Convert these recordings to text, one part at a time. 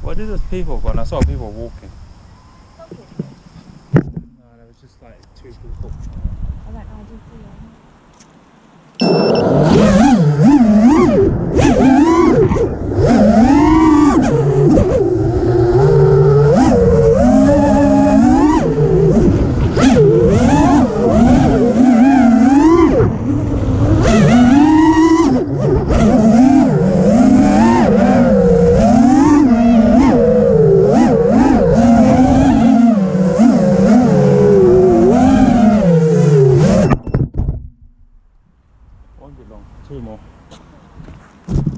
Where did those people go? And I saw people walking. No, there was just like two people. I don't know, I didn't see them. Two more.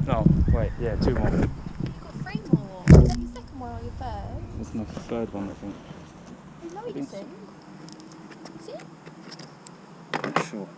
No, wait, yeah, two more. You've got three more. Is that your second one or your third? This is my third one, I think. You know what you sing? Is it? Not sure.